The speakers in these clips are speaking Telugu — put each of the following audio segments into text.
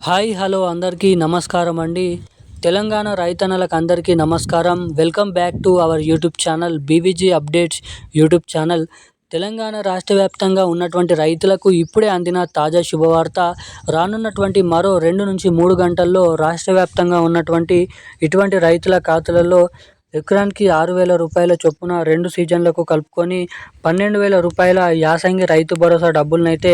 హాయ్ హలో అందరికీ నమస్కారం అండి. తెలంగాణ రైతన్నలకు అందరికీ నమస్కారం. Welcome back to our YouTube channel BVG updates YouTube channel. Telangana రాష్ట్ర వ్యాప్తంగా ఉన్నటువంటి రైతులకు ఇప్పుడే అందిన తాజా శుభవార్త. రానున్నటువంటి మరో 2-3 గంటల్లో రాష్ట్ర వ్యాప్తంగా ఉన్నటువంటి ఇటువంటి రైతుల ఖాతాలలో ఎకరానికి 6,000 రూపాయల చొప్పున 2 సీజన్లకు కలుపుకొని 12,000 రూపాయల యాసంగి రైతు భరోసా డబ్బులనైతే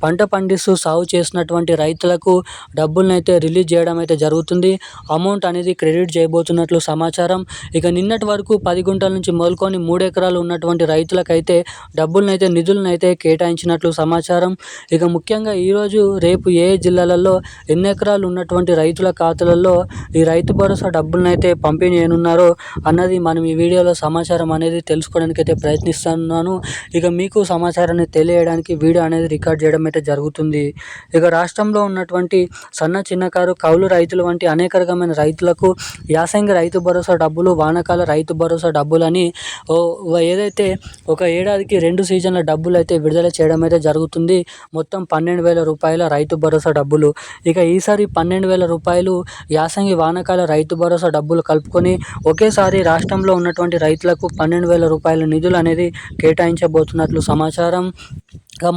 పంట పండిస్తూ సాగు చేసినటువంటి రైతులకు డబ్బులనైతే రిలీజ్ చేయడం అయితే జరుగుతుంది. అమౌంట్ అనేది క్రెడిట్ చేయబోతున్నట్లు సమాచారం. ఇక నిన్నటి వరకు 10 గుంటల నుంచి మొదలుకొని 3 ఎకరాలు ఉన్నటువంటి రైతులకైతే డబ్బులనైతే నిధులనైతే కేటాయించినట్లు సమాచారం. ఇక ముఖ్యంగా ఈరోజు రేపు ఏ జిల్లాలలో ఎన్ని ఎకరాలు ఉన్నటువంటి రైతుల ఖాతాలలో ఈ రైతు భరోసా డబ్బులనైతే పంపిణీ చేయనున్నారో అన్నది మనం ఈ వీడియోలో సమాచారం అనేది తెలుసుకోవడానికి అయితే ప్రయత్నిస్తున్నాను. ఇక మీకు సమాచారాన్ని తెలియజేయడానికి వీడియో అనేది రికార్డ్ చేయడం అయితే జరుగుతుంది. ఇక రాష్ట్రంలో ఉన్నటువంటి సన్న చిన్నకారు కౌలు రైతులు వంటి అనేక రకమైన రైతులకు యాసంగి రైతు భరోసా డబ్బులు, వానాకాల రైతు భరోసా డబ్బులని ఏదైతే ఒక ఏడాదికి 2 సీజన్ల డబ్బులు అయితే విడుదల చేయడం అయితే జరుగుతుంది. మొత్తం 12,000 రూపాయల రైతు భరోసా డబ్బులు. ఇక ఈసారి 12,000 రూపాయలు యాసంగి వానాకాల రైతు భరోసా డబ్బులు కలుపుకొని ఒకేసారి రాష్ట్రంలో ఉన్నటువంటి రైతులకు 12,000 రూపాయల నిధులు అనేది కేటాయించబోతున్నట్లు సమాచారం.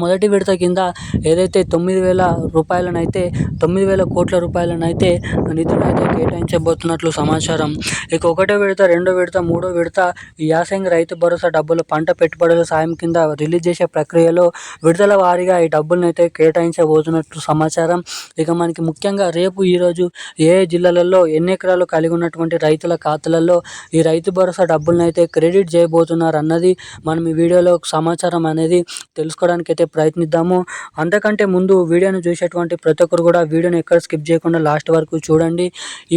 మొదటి విడత కింద ఏదైతే 9,000 రూపాయలనైతే 9,000 కోట్ల రూపాయలనైతే నిధులైతే కేటాయించబోతున్నట్లు సమాచారం. ఇక ఒకటో విడత, రెండో విడత, మూడో విడత ఈ యాసంగి రైతు భరోసా డబ్బులు పంట పెట్టుబడుల సాయం కింద రిలీజ్ చేసే ప్రక్రియలో విడుదల వారీగా ఈ డబ్బులనైతే కేటాయించబోతున్నట్లు సమాచారం. ఇక మనకి ముఖ్యంగా రేపు ఈరోజు ఏ జిల్లాలలో ఎన్ని ఎకరాలు కలిగి ఉన్నటువంటి రైతుల ఖాతాలలో ఈ రైతు భరోసా డబ్బులనైతే క్రెడిట్ చేయబోతున్నారు అన్నది మనం ఈ వీడియోలో సమాచారం అనేది తెలుసుకోవడానికి అయితే ప్రయత్నిద్దాము. అంతకంటే ముందు వీడియోను చూసేటువంటి ప్రతి ఒక్కరు కూడా వీడియోని ఎక్కడ స్కిప్ చేయకుండా లాస్ట్ వరకు చూడండి.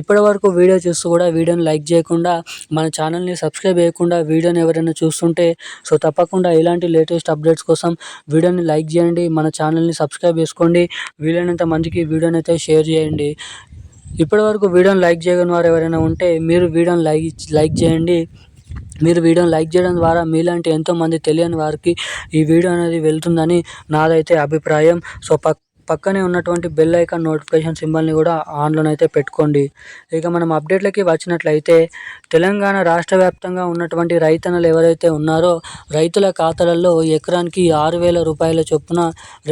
ఇప్పటి వరకు వీడియో చూస్తూ కూడా వీడియోని లైక్ చేయకుండా మన ఛానల్ని సబ్స్క్రైబ్ చేయకుండా వీడియోని ఎవరైనా చూస్తుంటే తప్పకుండా ఇలాంటి లేటెస్ట్ అప్డేట్స్ కోసం వీడియోని లైక్ చేయండి, మన ఛానల్ని సబ్స్క్రైబ్ చేసుకోండి, వీలైనంత మందికి వీడియోని అయితే షేర్ చేయండి. ఇప్పటివరకు వీడియోని లైక్ చేయని వారు ఎవరైనా ఉంటే మీరు వీడియోని లైక్ చేయండి. మీరు వీడియోని లైక్ చేయడం ద్వారా మీలాంటి ఎంతోమంది తెలియని వారికి ఈ వీడియో అనేది వెళ్తుందని నాదైతే అభిప్రాయం. పక్కనే ఉన్నటువంటి బెల్ ఐకాన్ నోటిఫికేషన్ సింబల్ని కూడా ఆన్లోనైతే పెట్టుకోండి. ఇక మనం అప్డేట్లకి వచ్చినట్లయితే తెలంగాణ రాష్ట్ర వ్యాప్తంగా ఉన్నటువంటి రైతన్నలు ఎవరైతే ఉన్నారో రైతుల ఖాతాలలో ఎకరానికి 6,000 రూపాయల చొప్పున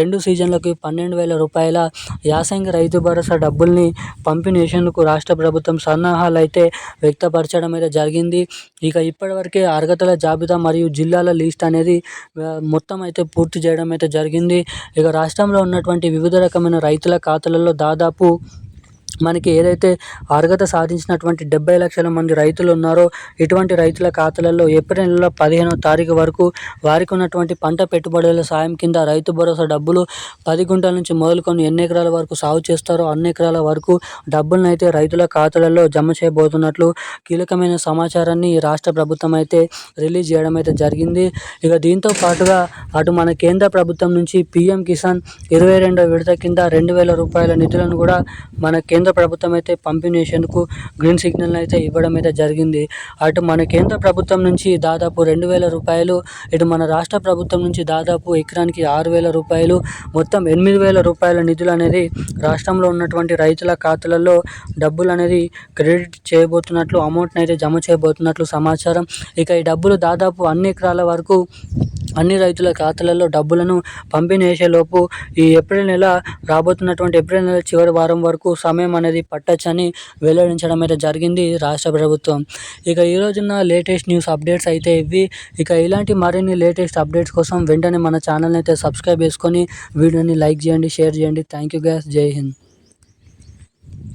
2 సీజన్లకి 12,000 రూపాయల యాసంగి రైతు భరోసా డబ్బుల్ని పంపిణీ చేసేందుకు రాష్ట్ర ప్రభుత్వం సన్నాహాలు అయితే వ్యక్తపరచడం అయితే జరిగింది. ఇక ఇప్పటివరకే అర్హతల జాబితా మరియు జిల్లాల లిస్ట్ అనేది మొత్తం అయితే పూర్తి చేయడం అయితే జరిగింది. ఇక రాష్ట్రంలో ఉన్నటువంటి వివిధ రకమైన రైతుల ఖాతాలలో దాదాపు మనకి ఏదైతే అర్హత సాధించినటువంటి 70 లక్షల మంది రైతులు ఉన్నారో ఇటువంటి రైతుల ఖాతాలలో ఏప్రిల్ నెల 15వ తారీఖు వరకు వారికి ఉన్నటువంటి పంట పెట్టుబడుల సాయం కింద రైతు భరోసా డబ్బులు 10 గుంటల నుంచి మొదలుకొని ఎన్ని ఎకరాల వరకు సాగు చేస్తారో అన్ని ఎకరాల వరకు డబ్బులను అయితే రైతుల ఖాతాలలో జమ చేయబోతున్నట్లు కీలకమైన సమాచారాన్ని రాష్ట్ర ప్రభుత్వం అయితే రిలీజ్ చేయడం అయితే జరిగింది. ఇక దీంతో పాటుగా అటు మన కేంద్ర ప్రభుత్వం నుంచి PM కిసాన్ 22వ విడత కింద 2,000 రూపాయల నిధులను కూడా మన కేంద్ర ప్రభుత్వం అయితే పంపిణీ చేసేందుకు గ్రీన్ సిగ్నల్ అయితే ఇవ్వడం అయితే జరిగింది. అటు మన కేంద్ర ప్రభుత్వం నుంచి దాదాపు 2,000 రూపాయలు, ఇటు మన రాష్ట్ర ప్రభుత్వం నుంచి దాదాపు ఎకరానికి 6,000 రూపాయలు, మొత్తం 8,000 రూపాయల నిధులు అనేది రాష్ట్రంలో ఉన్నటువంటి రైతుల ఖాతాలలో డబ్బులు అనేది క్రెడిట్ చేయబోతున్నట్లు, అమౌంట్ని అయితే జమ చేయబోతున్నట్లు సమాచారం. ఇక ఈ డబ్బులు దాదాపు అన్ని ఎకరాల వరకు అన్ని రైతుల ఖాతాలలో డబ్బులను పంపిణీ చేసేలోపు ఈ ఏప్రిల్ నెల రాబోతున్నటువంటి ఏప్రిల్ నెల చివరి వారం వరకు సమయం అనేది పట్టొచ్చని వెల్లడించడం అయితే జరిగింది రాష్ట్ర ప్రభుత్వం. ఇక ఈరోజున్న లేటెస్ట్ న్యూస్ అప్డేట్స్ అయితే ఇవి. ఇక ఇలాంటి మరిన్ని లేటెస్ట్ అప్డేట్స్ కోసం వెంటనే మన ఛానల్ని అయితే సబ్స్క్రైబ్ చేసుకొని వీడియోని లైక్ చేయండి, షేర్ చేయండి. Thank you guys. జై హింద్.